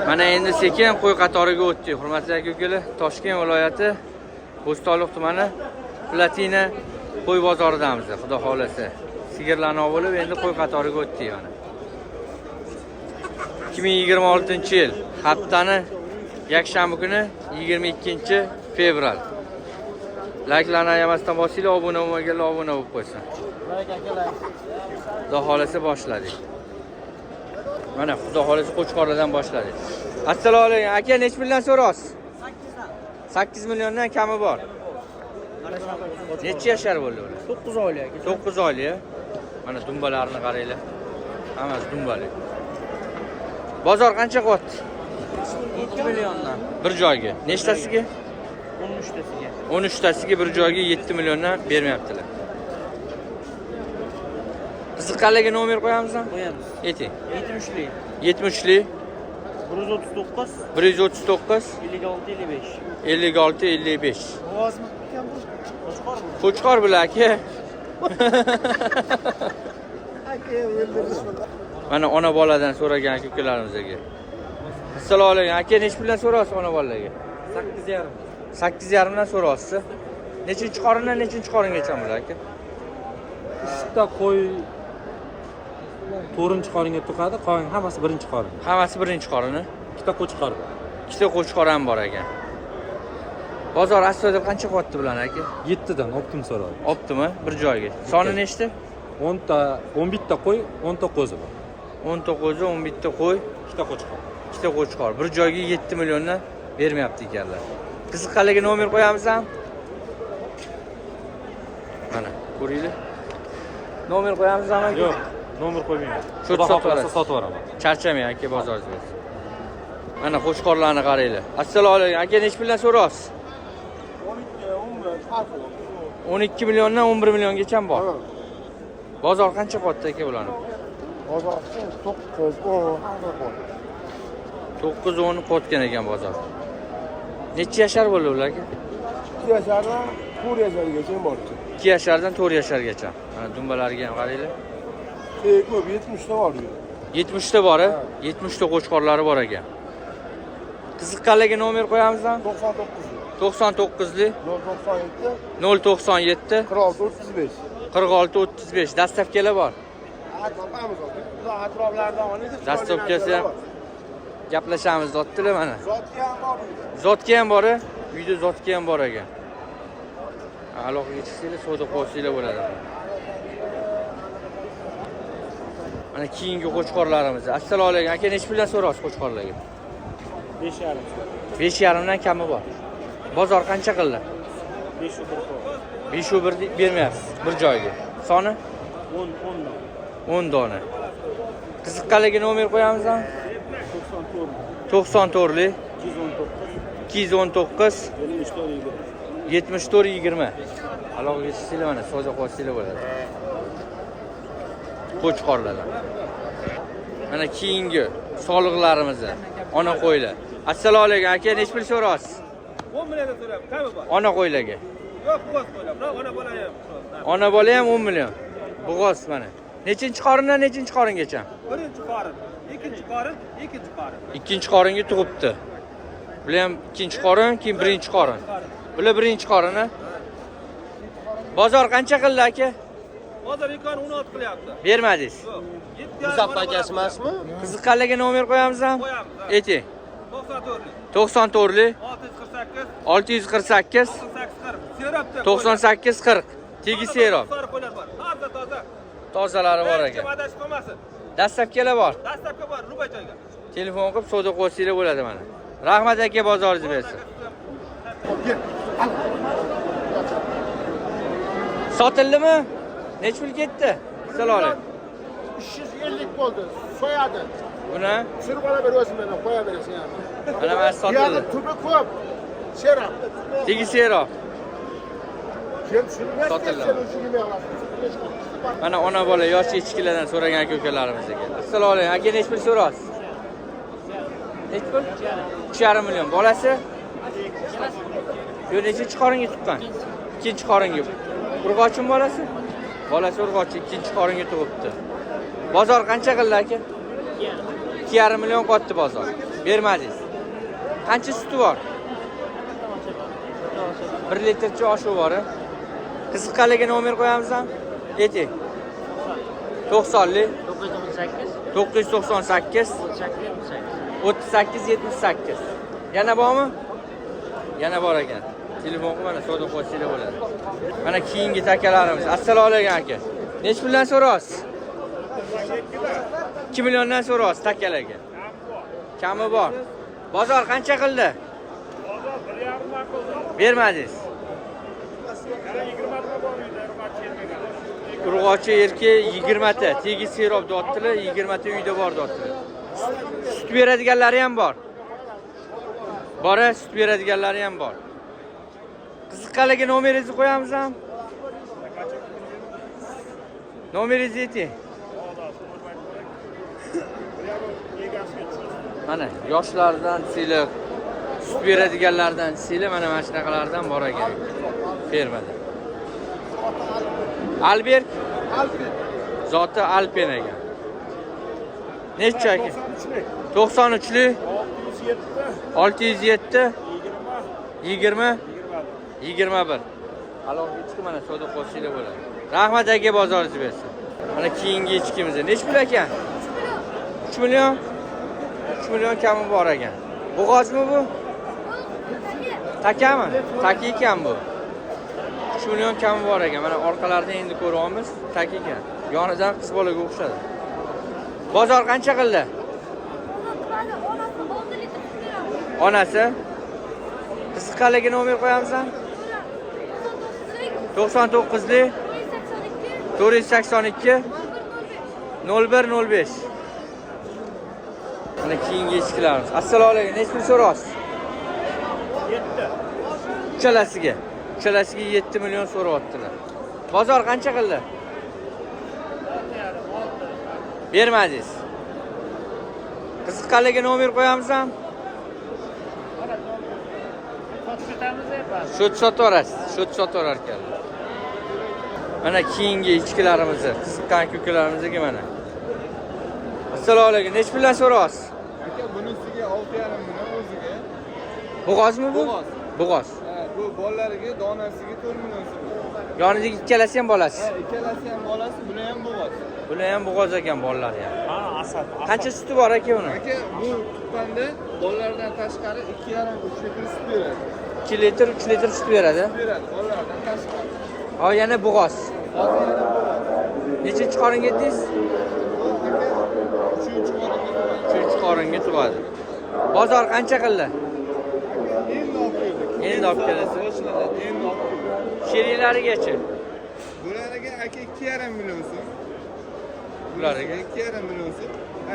Mana endi sekin qo'y qatoriga o'tdik. Hurmatli aka-ukalar, Toshkent viloyati Bo'stonliq tumani Platina qo'y bozoridamiz, xudo xolasa. Sigirlarni olib endi qo'y qatoriga o'tdik mana. 2026-yil haftani yakshanba kuni 22-fevral. Like'larni ayamasdan bosinglar, obuna bo'lmaganlar obuna bo'lib qo'ysin. Like akalar. Xudo xolasa boshladik. Mana xudo xolasa Qo'chqorlardan boshladik. Assalomu alaykum. Aka, nech million so'rasiz? 8 milliondan kami bor. Necha yashar bo'ldi ular? 9 oylik aka. 9 oylik. Mana dumbalarini qaranglar. Hammasi dumbali. Bozor qancha qilyapti? 7 milliondan. Bir joyga. Nechtasiga? 13 tasiga. 13 tasiga bir joyga 7 milliondan bermayaptilar. Qiziqqanlarga nomer qo'yamizmi? Qo'yamiz. Ayting. 70lik. 70lik 139 139 56 55. 56 55. Ovozmi ekan bu? Qo'chqor bu. Qo'chqor bular aka. Mana ona boladan so'ragan aka-ukalarimizga. Assalomu alaykum. Aka, nech puldan so'rasiz ona bolalarga? 8,5. 8,5 dan so'rasiz. Nechinchi qorindan nechinchi qoringacha bular aka? Uchta qo'y 4-chi qoringa tuqadi, qolgan hammasi 1-qorin. Hammasi birinchi qorini. Ikkita qo'chqor bor. Ikkita qo'chqor ham bor ekan. Bozor aslida qancha qilyapti bular aka? 7 dan optim so'radi. Optimi bir joyga. Soni nechta? 11 ta qo'y, 10 ta qo'zi bor. 10 ta qo'zi, 11 ta qo'y, Ikkita qo'chqor. ikkita qo'chqor. Bir joyga 7 milliondan bermayapti ekanlar. Qiziqqanlarga nomer qo'yamizmi? Mana, ko'ringlar. Nomer qo'yamizmi aka? Yo'q, nomer qo'ymayman. Shu Xudo sotib xohlasa sotib yuboraman. Charchamang aka bozoringiz. Mana qo'chqorlarni qaranglar. Assalomu alaykum. Aka, nech puldan so'rasiz? 12 milliondan 11 milliongacha bor. Bozor qancha qilyapti aka bularni? Bozor 9-10 qotgan ekan bozor. Necha yashar bo'ldi ular aka? 2 yashardan 4 yashargacha bor. 2 yashardan 4 yashargacha. Mana dumbalariga ham qaranglar. Ko'p 70 ta bor. 70 ta bor, 70 ta qo'chqorlari bor ekan. Qiziqqanlarga nomer qo'yamizmi? 99 99lik 097 097 46 35. 46 35 dastavkalar bor. Topamiz. Ular atroflardan oladi. Dastavkasi ham gaplashamiz dotdilar mana. Zotga ham bor. Zotga ham bor, uyda zotga ham bor ekan. Aloqa yetishsanglar, savdo qilsanglar bo'ladi. Mana keyingi qo'chqorlarimiz. Assalomu alaykum. Aka, nech puldan so'rasiz qo'chqorlarga? 5,5. 5,5 dan kami bor. Bozor qancha qildi? 5 5 bermayapsiz bir joyga. Soni 10 dona. Qiziqqanlarga nomer qo'yamizmi? 94lik 219 74 20. Aloqa yetishsanglar mana savdo qilsanglar bo'ladi. Qo'chqorlardan. Mana keyingi soliqlarimiz, ona qo'ylar. Assalomu alaykum aka, nech pul so'rasiz? 10 million so'rayapman, qami bor? Ona qo'ylarga. Yo'q, bo'g'oz qo'ylar. Biroq ona bola ham. Ona bola ham 10 million. Bo'g'oz mana. Nechinchi qorindan nechinchi qoringacha? Birinchi qorin, ikkinchi qorin, ikkinchi qorin. Ikkinchi qoringa tug'ibdi. Bular ham ikkinchi qorin, keyin birinchi qorin. Bular birinchi qorini. Bozor qancha qildi aka? Hozir ekon 16 qilyapti. Bermadingiz. Yo'q. Musaffo akasi emasmi? Qiziqqanlarga nomer qo'yamizmi? Qo'yamiz. Ayting. 94lik 94lik 648 648 98 40. Serapda. 98 40. Tegi serob. Sariq qo'ylar bor. Toza toza. Tozalari bor ekan. Madash qolmasin. Dastavkalar bor. Dastlabki bor, rubay joyga. Telefon qilib savdo qilsanglar bo'ladi mana. Rahmat aka, bozoringiz bersin. Sotildimi? Nech pul ketdi? Assalomu alaykum. 350 bo'ldi. So'yadi. Buni Tushirib ola berasizmi meni, qo'ya berasan ham. mana men sotildi. Buyoqda tubi ko'p. Serap. Tegi serob. Sen tushirib Sotildi. bersan. Mana ona bola yosh echkilardan so'ragan aka-ukalarimizga. Assalomu alaykum. Aka, nech pul so'rasiz? Nech pul? 3,5 million. Bolasi? Yo'q, nechinchi qoringa tuqqan? Ikkinchi qoringa. Urg'ochim bolasi? Bolasi urg'ochi, ikkinchi qoringa tug'ibdi. Bozor qancha qildi aka? 2,5 million qotdi bozor. Bermadingiz. Qancha suti bor? 1 litrcha oshuv bor. Qiziqqanlarga nomer qo'yamizmi? Ayting. 90lik 998 38 78. Yana bormi? Yana bor ekan. Telefon mana savdo qilsanglar bo'ladi. Mana keyingi takalarimiz. Assalomu alaykum aka. Nech puldan so'raysiz? 2 milliondan so'raysiz takalarga. Kami bor. Bozor qancha qildi? Bermadingiz. Urg'ochi erki 20 ta, tegis serob dotdilar, 20 ta uyda bor dotdilar. Sut beradiganlari ham bor. Bora sut beradiganlari ham bor. Qiziqqanlarga nomeringizni qo'yamizmi? Nomeringizni ayting. Mana yoshlardan siliq, sut beradiganlardan siliq mana shunaqalardan bor ekan. Fermada. Albert zoti Alpen ekan. Necha ekan? 93lik 607 20 21. Alon ichki mana savdo qilsanglar bo'ladi. Rahmat aka bozoringiz bersin. Mana keyingi ichkimiz. Nech pul ekan? 3 million. 3 million kami bor ekan. Bo'g'ozmi bu? Takami? Taki ekan bu. 3 million kami bor ekan. Mana orqalarida endi ko'ryapmiz. Taki ekan. Yonidan qiz bolaga o'xshadi. Bozor qancha qildi? Onasi? Qiziqqanlarga nomer qo'yamizmi? 99lik 482 0105. Mana keyingi echkilarimiz. Assalomu alaykum. Nech pul so'raysiz? 7. Uchalasiga 7 million so'rayaptilar. Bozor qancha qildi? Bermadingiz. Qiziqqanlarga nomer qo'yamizmi? Shot sotaverasiz. Shot sotaverar ekanlar. Mana keyingi ichkilarimiz, qiziqqan ko'kalarimizga mana. Assalomu alaykum. Nech puldan so'raysiz? Aka bunisiga 6,5 million o'ziga. Bo'g'ozmi bu? Bo'g'oz. Bu bolalariga donasiga 4 million so'm. Yonidagi ikkalasi ham bolasi. Ikkalasi ham bolasi, buni ham bo'g'oz. Bular ham bo'g'oz ekan bolalari ham. Ha, asal. Qancha suti bor aka uni? Aka bu tuqqanda bolalardan tashqari 2,5-3 litr sut beradi. 2 litr, 3 litr sut beradi. Beradi bolalardan tashqari. Ha, yana bo'g'oz. Hozir yana bo'g'oz. Nechinchi qoringa yetdingiz? Aka 3-chi qoringa. 3 qoringa tug'adi. Bozor qancha qildi? Endi olib keldik. Endi olib kelasiz. Endi olib keldik. Sherinlarigachi. Bularga aka 2,5 million so'm. Bularga 2,5 million so'm.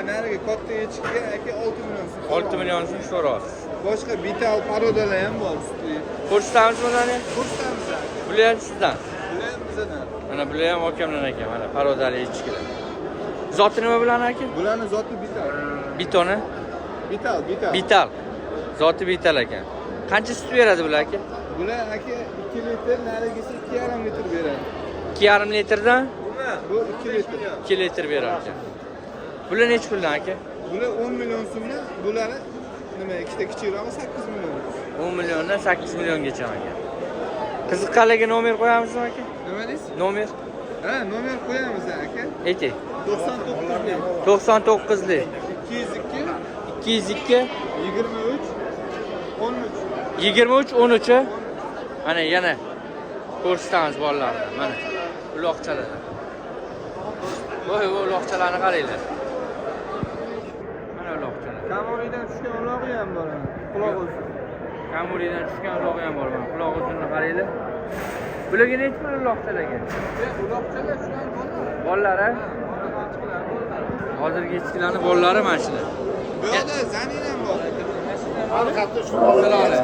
Nariga katta echkiga aka 6 million so'm. 6 million so'm so'rayapsiz. Boshqa bital parodalar ham bor sutli. Ko'rsatamizmi ularni? Kursamiz aka. Bular ham sizdan. Bular ham bizdan. Mana bular ham okamdan ekan. Mana parodali echkilar. Zoti nima bularni aka? Bularni zoti bital. Bitoni? Bital. Bital. Zoti bital ekan. Qancha sut beradi bular aka? Bular aka 2 litr, narigisi 2,5 litr beradi. 2,5 litrdan Bu 2 litr. 2 litr berar ekan. Bular nech puldan aka? Bular 10 million so'mdan, bulari nima ikkita kichikroq 8 million. 10 milliondan 8 milliongacha ekan. Qiziqqanlarga nomer qo'yamizmi aka? Nima deysiz? Nomer Ha, nomer qo'yamiz aka. ayting. 99lik 99lik 202 202 23 13. 23 13. Mana yana ko'rsatamiz bolalarni. Mana uloqchalar. Voy, uloqchalarni qaranglar. Mana uloqchalar. Kamuridan tushgan ulog'i ham bor. Quloq o'zi. Kamuridan tushgan uloq ham bor. Mana quloq uzunni qaranglar. Bularga nech pul uloqchalarga? Uloqchalar shular bor. Bolalar a? Hozirgi echkilarni bolalari mana shular. Bu yerda zanin ham bor. Assalomu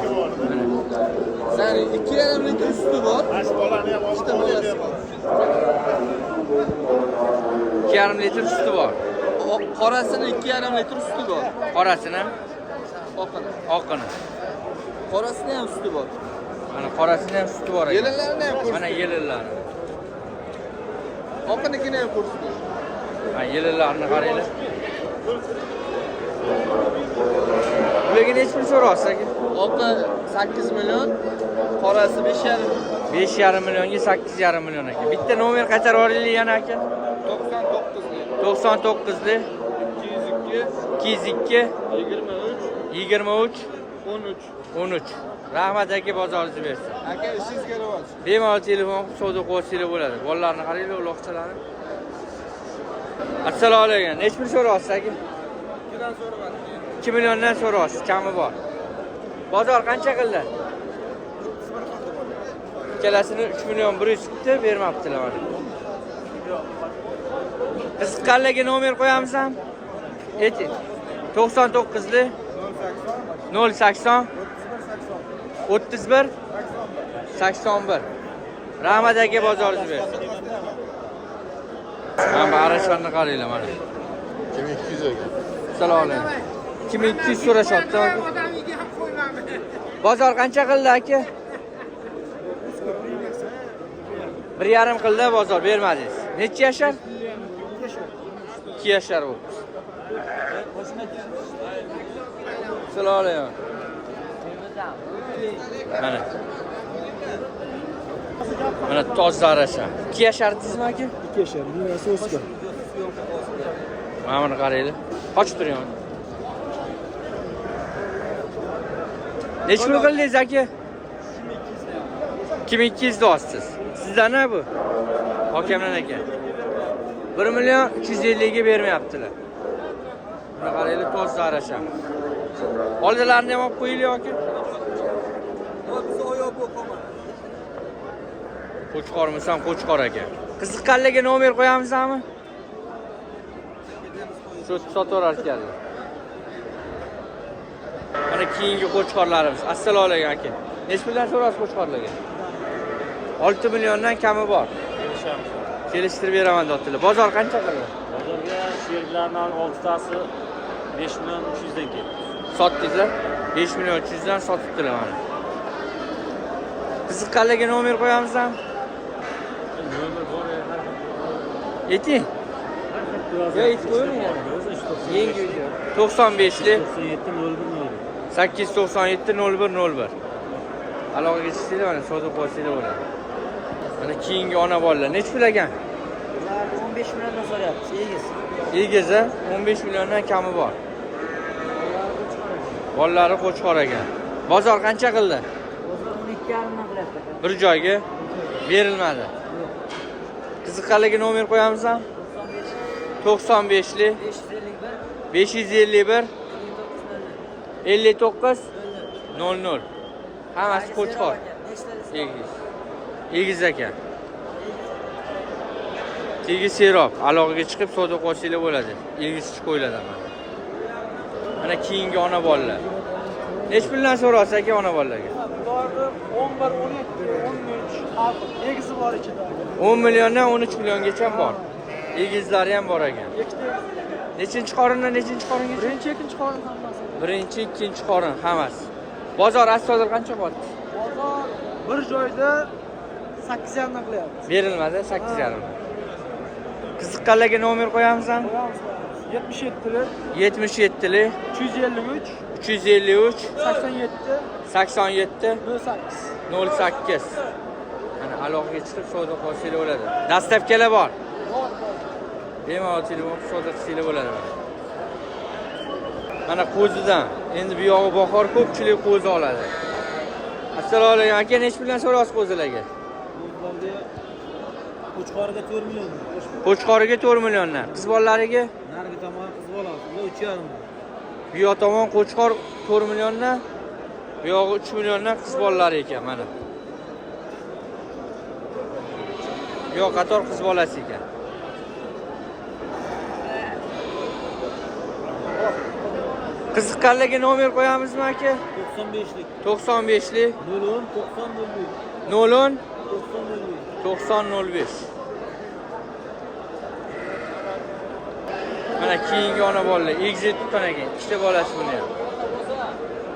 Zani 2,5 litr suti bor. Bolani ham olib bolasi bor. 2,5 litr suti bor. Qorasini 2,5 litr suti bor. Qorasini, Oqini. oqini. Qorasida ham suti bor. Mana qorasini ham suti bor ekan. Yelinlarini ham ko'rsatdi. Mana yelinlari. Oqinikini ham ko'rsatdi. Mana yelinlarni qaranglar. Bularga necha pul so'rayapsiz aka? Oqi 8 million, qorasi 5,5. 5,5 millionga 8,5 million aka. Bitta nomer qaytarib yuboraylik yana aka. 99li 202 23 13. Rahmat aka, bozoringizni bersin. Aka ishingizga rivoj. Bemalol telefon qilib savdo qilsanglar bo'ladi. Bolalarni qaranglar, uloqchalarni. Assalomu alaykum. Necha pul so'rayapsiz aka? 2 milliondan so'rayapsiz, kami bor. Bozor qancha qildi? Ikkalasini 3 million 100 tutdi, bermabdilar mana. Qiziqqanlarga nomer qo'yamizmi? 99li 080 31 81. Rahmat aka, bozoringizni bersin. Mana arashlarni qaranglar mana. 2200 aka. Assalomu alaykum. 2200 so'rashyapti aka. Bozor qancha qildi aka? 1,5 qildi bozor, bermadingiz. Necha yashar? 2 yashar bo'ldi. Assalomu alaykum. Mana toza arasha. 2 yashar dedingizmi aka? 2 yashar, dunyasi o'sgan. Mana buni qaranglar. Qochib turyapman. Necha pul qildingiz aka? 2200 deyapsiz. Sizdan-a bu? Hokamdan aka. 1 million 350 ga bermayaptilar. Buni qaranglar, toza arasha. Oldilarini ham olib qo'yinglar yoki? Qo'chqormisan, qo'chqor aka. Qiziqqanlarga nomer qo'yamizmi? Shu sotaverar ekanlar. Mana keyingi qo'chqorlarimiz. Assalomu alaykum aka. Necha puldan so'rasiz qo'chqorlarga? 6 milliondan kami bor. Kelishtirib beraman deyaptilar. Bozor qancha qildi? Bozorga shu yerlardan 6 tasi 5 million 300 dan keldi. Sotdingizlar? 5 million 300 dan sotibdilar mana. Qiziqqanlarga nomer qo'yamizmi? Nomer bor Yeting. Ya it qo'ying ya. Yangi 95li 897 0101. Aloqaga chiqsanglar mana savdo qilsanglar bo'ladi. Mana keyingi ona bolalar necha pul ekan? Ular 15 milliondan so'rayapti, egiz. Egiz 15 milliondan kami bor. Bolalari qo'chqor ekan. Bozor qancha qildi? Bozor 12,5 dan qilyapti aka. Bir joyga berilmadi. Qiziqqanlarga nomer qo'yamizmi? 95li 551 59 00. Hammasi qo'chqor. Egiz. Egiz ekan. Egiz serob, aloqaga chiqib savdo qilsanglar bo'ladi. Egiz qo'yiladi mana. Mana keyingi ona bolalar. Necha puldan so'rasiz aka ona bolalarga? Ularni 11, 12, 13, egizi bor ichida. 10 milliondan 13 milliongacha bor. Egizlari ham bor ekan. Nechinchi qorindan nechinchi qoringacha? Birinchi, ikkinchi qorin hammasi. Birinchi, ikkinchi qorin hammasi. Bozor asosiy qancha bo'lyapti? Bozor bir joyda 8,5 dan qilyapti. Berilmadi 8,5. Qiziqqanlarga nomer qo'yamizmi? 77li 77li 353 353 87 87 08. 08. Mana aloqaga chiqib savdo qilsanglar bo'ladi. Dastavkalar bor. Bemalol telefon savdo qilsanglar bo'ladi. Mana qo'zidan. Endi bu yog'i bahor ko'pchilik qo'zi oladi. Assalomu alaykum aka, necha puldan so'rasiz qo'zilarga? Qo'chqoriga 4 million. Qo'chqoriga 4 milliondan. Qiz bolalariga Narigi tomon qiz bola, 3,5. bu yoq tomon qo'chqor 4 milliondan, bu yog'i 3 milliondan qiz bolalari ekan mana. Yo'q, qator qiz bolasi ekan. Qiziqqanlarga nomer qo'yamizmi aka? 95lik 95li 010 90 05. Mana keyingi ona bolalar egizak tutgan ekan. Ikkita bolasi buni ham.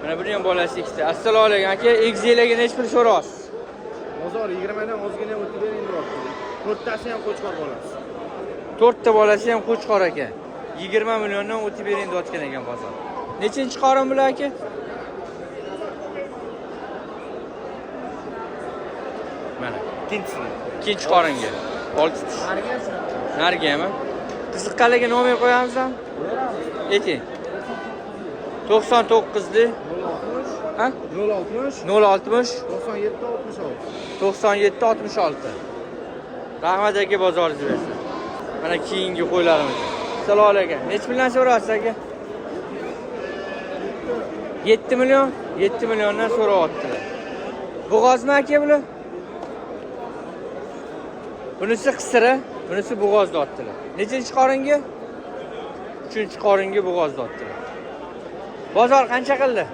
Mana buni ham bolasi ikkita. Assalomu alaykum aka, egizaklarga necha pul so'rasiz? Bozor 20 dan ozgina o'tib bering deyapti. 4tasi ham qo'chqor bolasi. 4ta bolasi ham qo'chqor ekan. 20 milliondan o'tib bering deyotgan ekan bozor. Nechinchi qorin bular aka? Mana ikkinchi qoringa. 6 tish. Narigami? Qiziqqanlarga nomer qo'yamizmi? Ayting. 99lik. Ha? 060 060 97 66. 97 66. Rahmat aka bozoringiz bersin. Mana keyingi qo'ylarimiz. Assalomu alaykum. Nech million so'rayapsiz aka? 7 million, 7 milliondan so'rayaptilar. Bo'g'ozmi aka bular? Bunisi qisira, bunisi bo'g'oz deyaptilar. Nechinchi qoringa? 3-chi qoringa bo'g'oz deyaptilar. Bozor qancha qildi?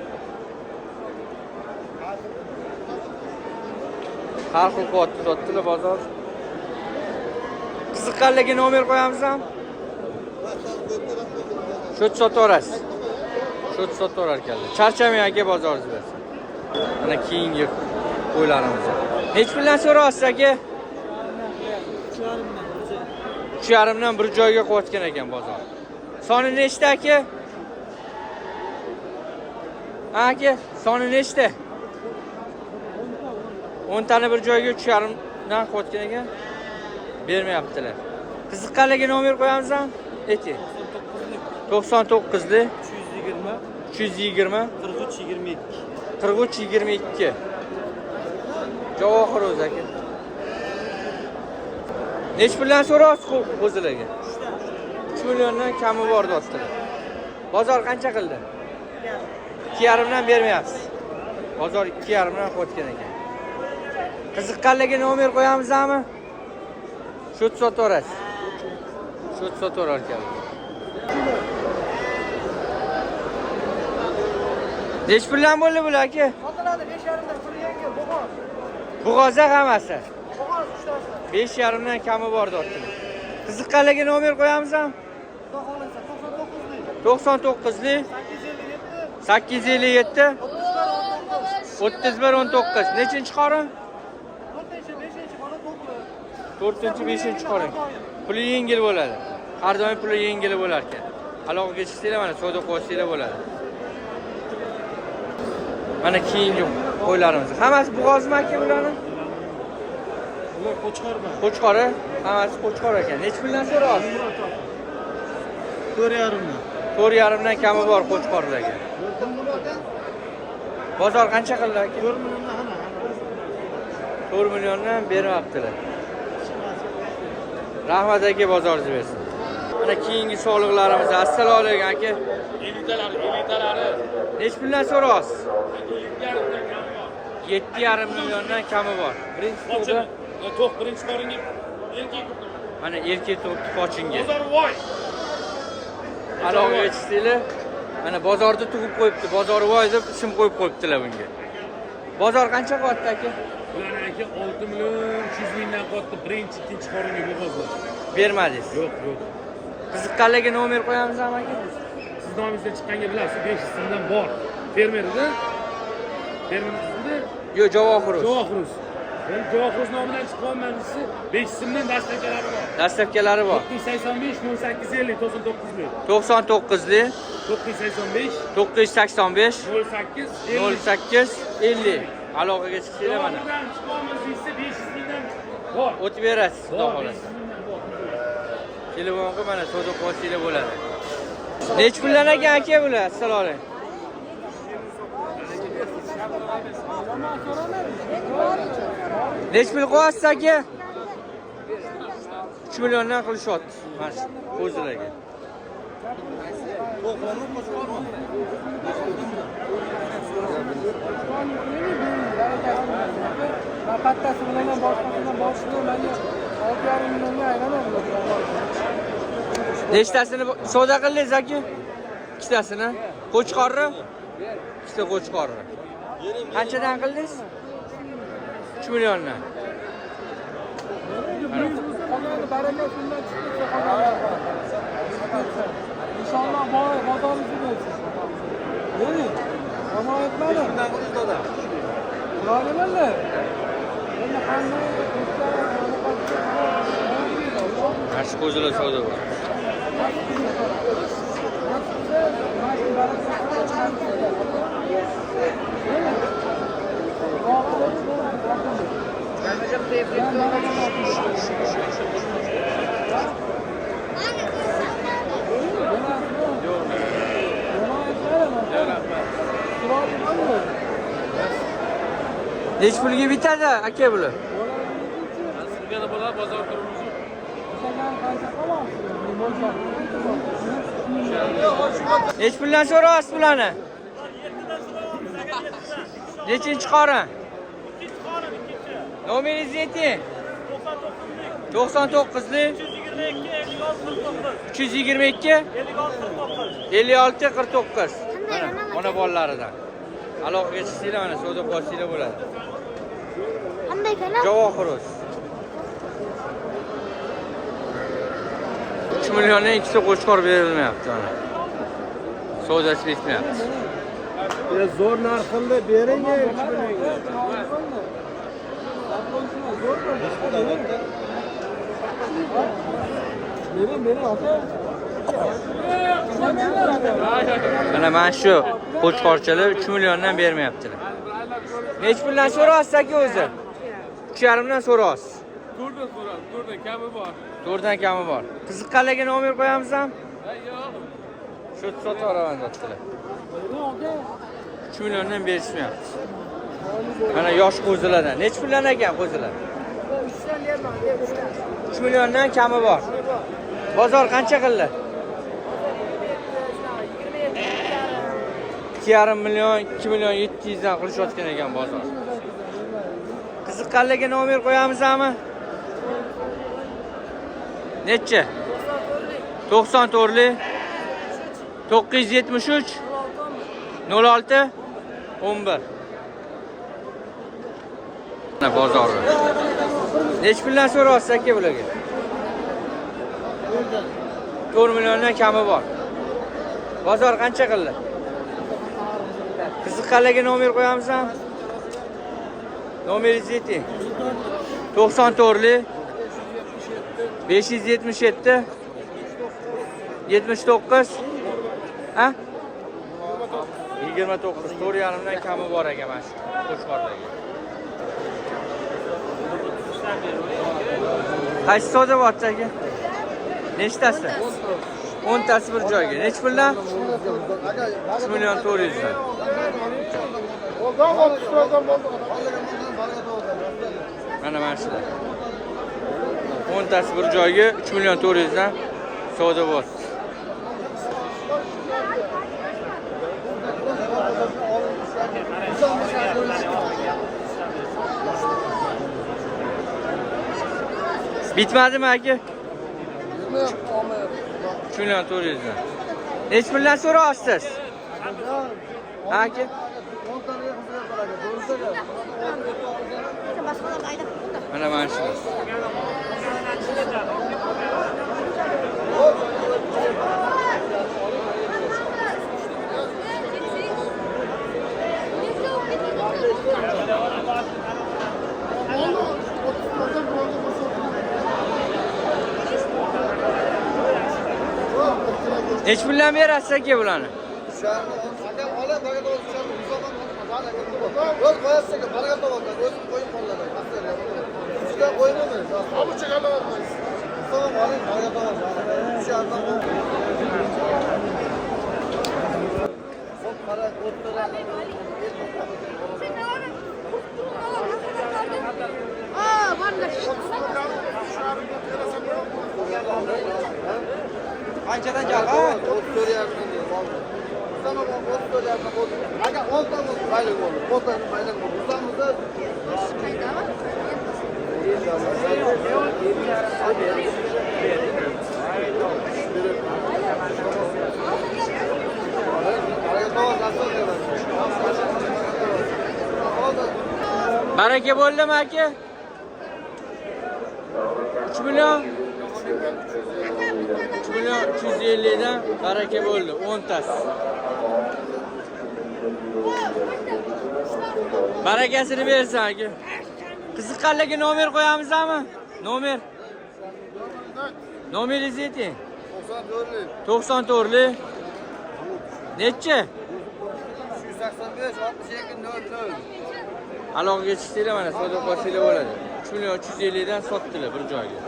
Har xil qilyaptilar bozor. Qiziqqanlarga nomer qo'yamizmi? Shot sotaverasiz. Shot sotaverar ekanlar. Charchamang aka bozoringiz bersin. Mana keyingi qo'ylarimiz. Nech bilan so'rayapsiz aka? 3,5 dan bir joyga qo'yatgan ekan bozor. Soni nechta aka? Aka, soni nechta? 10 tani bir joyga 3,5 dan qo'yatgan ekan. Bermayaptilar. Qiziqqanlarga nomer qo'yamizmi? Ayting. 99lik 320 43 22. Javohir o'zi aka. Nech bilan so'rayapsiz o'zingizlarga? 3 milliondan kami bor deyaptilar. Bozor qancha qildi? 2,5 dan bermayapsiz. Bozor 2,5 dan qo'yatgan ekan. Qiziqqanlarga nomer qo'yamizmi? Shot sotaverasiz. Shot sotaverar ekanlar. Nech bilan bo'ldi bular aka? Sotiladi 5,5 dan pul yangi bo'g'oz. Bo'g'ozda hammasi. Bo'g'oz 3 tasi. 5,5 dan kami bor deyaptilar. Qiziqqanlarga nomer qo'yamizmi? Xudo xolasa 99lik 99lik 857 31 19. Nechinchi qorin? 4-5-chi mana to'g'ri. 4-5 qorin. Puli yengil bo'ladi. Har doim puli yengil bo'lar ekan. Aloqaga chiqsanglar mana savdo qilsanglar bo'ladi. Mana keyingi qo'ylarimiz. Hammasi bo'g'ozmi aka bularni? Ular qo'chqormi? Qo'chqori, hammasi qo'chqor ekan. Nech puldan so'rayapsiz? 4,5 dan. 4,5 dan kami bor qo'chqorlarga. Bozor qancha qildi aka? 4 milliondan hamma. 4 milliondan beryaptilar. Rahmat aka bozoringiz bersin. Mana keyingi soliqlarimiz. Assalomu alaykum aka. Elitalari. Nech puldan so'rayapsiz? 7,5 milliondan kami bor. Birinchi to'da To'q birinchi qoringa erkak. mana erkak to'pni qochinga. Bozor voy. Aloqaga chiqsanglar, mana bozorda tugib qo'yibdi. Bozor voy deb ism qo'yib qo'yibdilar bunga. Bozor qancha qo'yapti aka? Ular aka 6 million 300 mingdan qotdi birinchi, ikkinchi qoringa bo'g'ozlar. Bermadingiz. Yo'q, yo'q. Qiziqqanlarga nomer qo'yamizmi aka? Siz nomingizdan chiqqanga bilasiz, 500 so'mdan bor. Fermerda. Fermerda Yo'q, Javohirov. Javohirov. Ben Javohirov nomidan chiqqanman desa, 500 so'mdan dastlabkalari bor. Dastlabkalari bor. 985 0850 99lik. 99lik 985 985 08 08 50. Aloqaga chiqsanglar mana. Javohirdan chiqqanmiz desa 500 mingdan bor. O'tib berasiz, xudo Bor, xolasa. 500 mingdan bor. Telefonga mana savdo qilsanglar bo'ladi. Nech puldan ekan aka bular? Assalomu alaykum. Nech pul qo'yasiz aka? 3 milliondan qilishyapti. Mana shu o'zlarga. Pattasi bilan ham boshqasidan boshini mana 6,5 millionga aylanadi. Nechtasini savdo qildingiz aka? Ikkitasini. Qo'chqorni? Ikkita qo'chqorni. Qanchadan qildingiz? 3 milliondan. Qolgani baraka shundan chiqdi qolganlar. Inshaalloh bozoringizni bersin. Bering. Omon etmadi. Nolimanlar? Endi qanday Mana shu qo'zilar savdo bor. Nechi pulga bitadi aka bular? Sizga bo'lar bozor turmushi. Nechi puldan so'rayapsiz bularni? Nechinchi qorin? Nomeringizni ayting. 99lik 322 56 49. Mana bolalaridan. Aloqaga chiqsanglar mana savdo qilsanglar bo'ladi. Qanday kanal? Javohiroz. 3 milliondan ikkisi qo'chqor berilmayapti mana. Savdosi bitmayapti. Zo'r narxini bering 2 millionga. Bering aka. Mana shu qo'chqorchalar 3 milliondan bermayaptilar. Nechi puldan so'rayapsiz aka o'zi? 3,5 dan so'rayapsiz. 4dan so'radi, 4dan kami bor. 4dan kami bor. Qiziqqanlarga nomer qo'yamizmi? Yo'q. Shu sotib olaman dedilar. 3 milliondan berishmayapti. Mana yosh qo'zilardan. Nechi puldan ekan qo'zilar? 3 milliondan kami bor. Bozor qancha qildi? 2,5 million, 2 million 700 dan qilishayotgan ekan bozor. Qiziqqanlarga nomer qo'yamizmi? Necha? 94lik 973 06 11. Mana bozor. Nechi puldan so'rayapsiz aka bularga? 4 milliondan kami bor. Bozor qancha qildi? Qiziqqanlarga nomer qo'yamizmi? Nomeringizni ayting. 94lik 577 79 ha? 29 4,5 dan kami bor ekan mana shu qo'chqorlarga. Qaysi savdo bo'lyapti aka? Nechtasi? 10 tasi bir joyga. Nechi puldan? 3 million 400 dan. Mana shular. 10 tasi bir joyga 3 million 400 dan savdo bo'lyapti. Bitmadimi aka? 3 million 400 dan. Nechi puldan so'rayapsiz? Ha aka? Mana shu. Nechi puldan berasiz aka bularni? Qanchadan jalg'on? 4 Baraka bo'ldimi aka? 3 million 3 million 350 dan baraka bo'ldi 10 tasi. Barakasini bersin aka. Qiziqqanlarga nomer qo'yamizmi? Nomer. Nomeringizni ayting. 94'lik. Necha? 185, 62, 00. Aloqaga chiqdinglar mana savdo qilsanglar bo'ladi. 3 million 350 dan sotdilar bir joyga.